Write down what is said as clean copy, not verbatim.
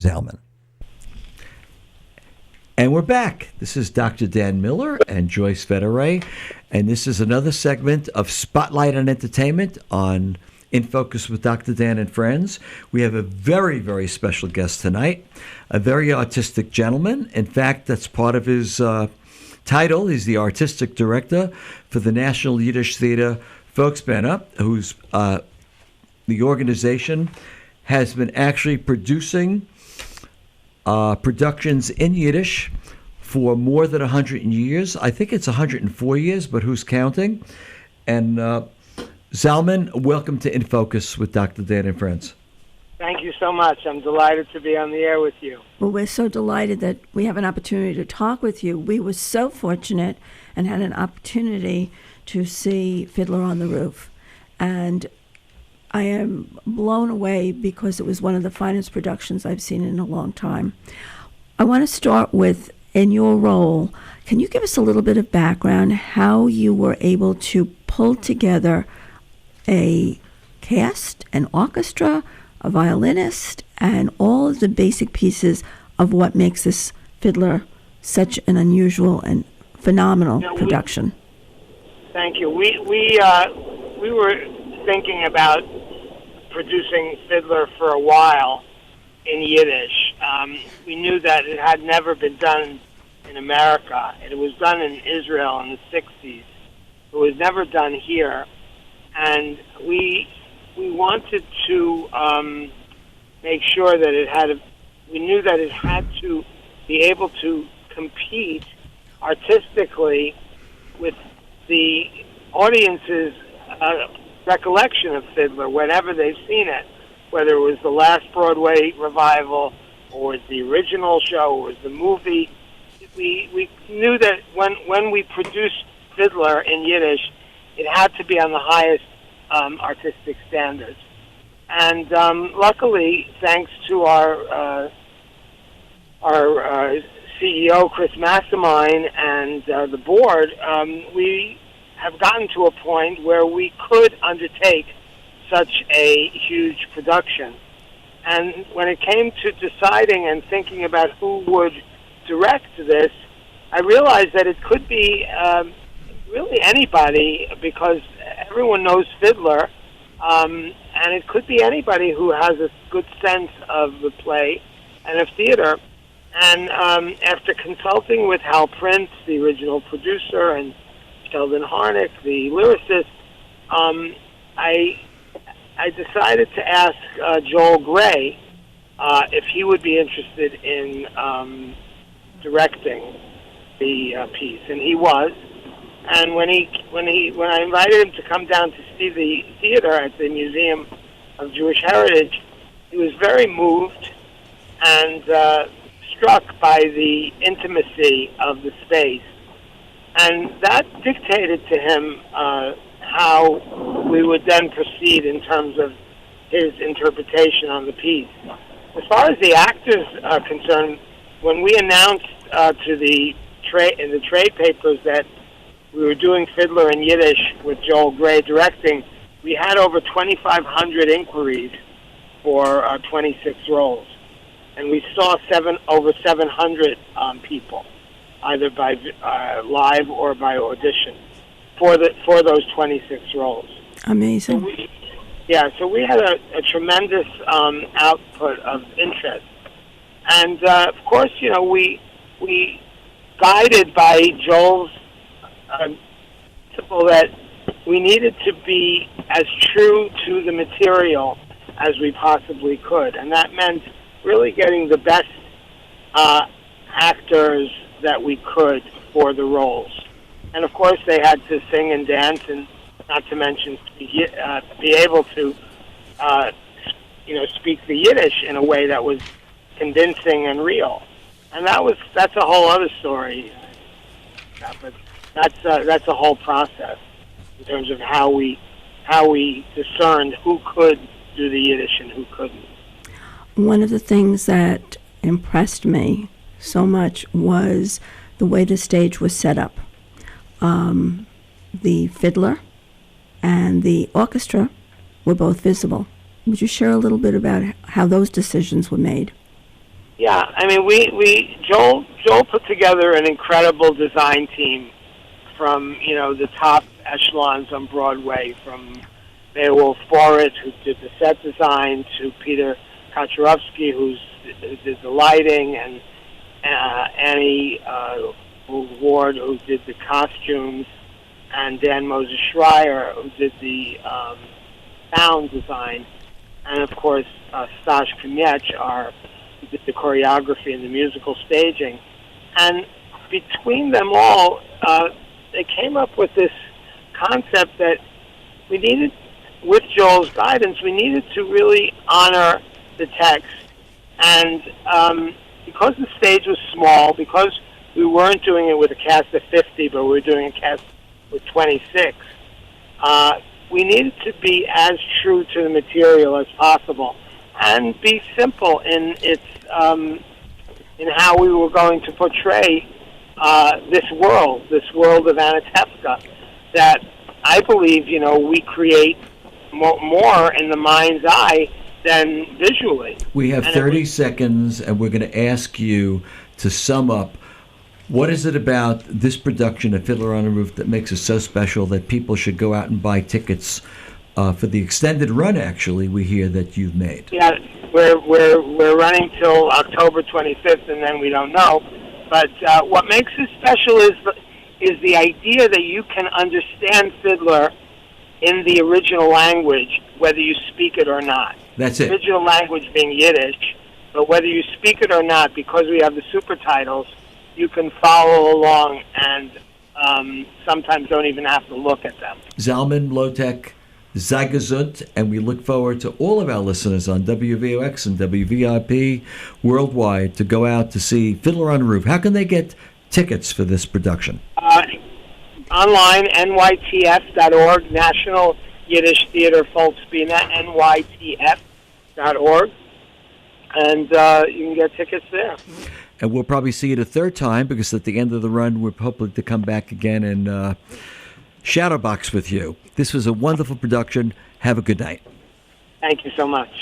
Zalmen. And we're back. This is Dr. Dan Miller and Joyce Vetere, and this is another segment of Spotlight on Entertainment on InFocus with Dr. Dan and Friends. We have a very, very special guest tonight, a very artistic gentleman. In fact, that's part of his title. He's the artistic director for the National Yiddish Theatre Folksbiene, who's the organization has been actually producing productions in Yiddish for more than 100 years. I think it's 104 years, but who's counting? And Zalmen, welcome to InFocus with Dr. Dan and Friends. Thank you so much. I'm delighted to be on the air with you. Well, we're so delighted that we have an opportunity to talk with you. We were so fortunate and had an opportunity to see Fiddler on the Roof. And I am blown away because it was one of the finest productions I've seen in a long time. I want to start with, in your role, can you give us a little bit of background how you were able to pull together a cast, an orchestra, a violinist, and all of the basic pieces of what makes this Fiddler such an unusual and phenomenal production? Thank you. We were thinking about producing Fiddler for a while in Yiddish. We knew that it had never been done in America. It was done in Israel in the 60s. It was never done here. And we wanted to make sure that we knew that it had to be able to compete artistically with the audience's recollection of Fiddler whenever they've seen it, whether it was the last Broadway revival or the original show or the movie. We knew that when we produced Fiddler in Yiddish, it had to be on the highest artistic standards. And luckily, thanks to our CEO, Chris Massimine, and the board, we have gotten to a point where we could undertake such a huge production. And when it came to deciding and thinking about who would direct this, I realized that it could be really anybody, because everyone knows Fiddler, and it could be anybody who has a good sense of the play and of theater. And after consulting with Hal Prince, the original producer, and Sheldon Harnick, the lyricist, I decided to ask Joel Gray if he would be interested in directing the piece, and he was. And when I invited him to come down to see the theater at the Museum of Jewish Heritage, he was very moved and struck by the intimacy of the space. And that dictated to him how we would then proceed in terms of his interpretation on the piece. As far as the actors are concerned, when we announced in the trade papers that we were doing Fiddler in Yiddish with Joel Gray directing, we had over 2,500 inquiries for 26 roles. And we saw over 700 people, either by live or by audition, for those 26 roles. Amazing. So we had a tremendous output of interest. And, of course, we guided by Joel's principle that we needed to be as true to the material as we possibly could. And that meant really getting the best actors that we could for the roles. And, of course, they had to sing and dance, and not to mention be able to, speak the Yiddish in a way that was convincing and real. And that's a whole other story. But that's a whole process in terms of how we discerned who could do the Yiddish and who couldn't. One of the things that impressed me so much was the way the stage was set up. The fiddler and the orchestra were both visible. Would you share a little bit about how those decisions were made? Yeah, I mean, Joel put together an incredible design team from, the top echelons on Broadway, from Beowulf Forrest, who did the set design, to Peter Kaczorowski, who did the lighting, and Annie Ward, who did the costumes, and Dan Moses Schreier, who did the sound design, and of course Stash Kamiech, who did the choreography and the musical staging. And between them all, they came up with this concept that we needed, with Joel's guidance, we needed to really honor the text. And because the stage was small, because we weren't doing it with a cast of 50, but we were doing a cast with 26, we needed to be as true to the material as possible and be simple in its in how we were going to portray this world of Anatevka, that I believe, we create more in the mind's eye than visually. We have 30 seconds, and we're going to ask you to sum up. What is it about this production of Fiddler on the Roof that makes it so special that people should go out and buy tickets for the extended run? Actually, we hear that you've made. Yeah, we're running till October 25th, and then we don't know. But what makes it special is the idea that you can understand Fiddler in the original language, whether you speak it or not. That's it. Original language being Yiddish, but whether you speak it or not, because we have the super titles, you can follow along and sometimes don't even have to look at them. Zalmen Mlotek, sei gesund, and we look forward to all of our listeners on WVOX and WVIP worldwide to go out to see Fiddler on the Roof. How can they get tickets for this production? Online, nytf.org, National Yiddish Theatre Folksbiene, nytf.org, and you can get tickets there. And we'll probably see it a third time, because at the end of the run, we're hoping to come back again and shadowbox with you. This was a wonderful production. Have a good night. Thank you so much.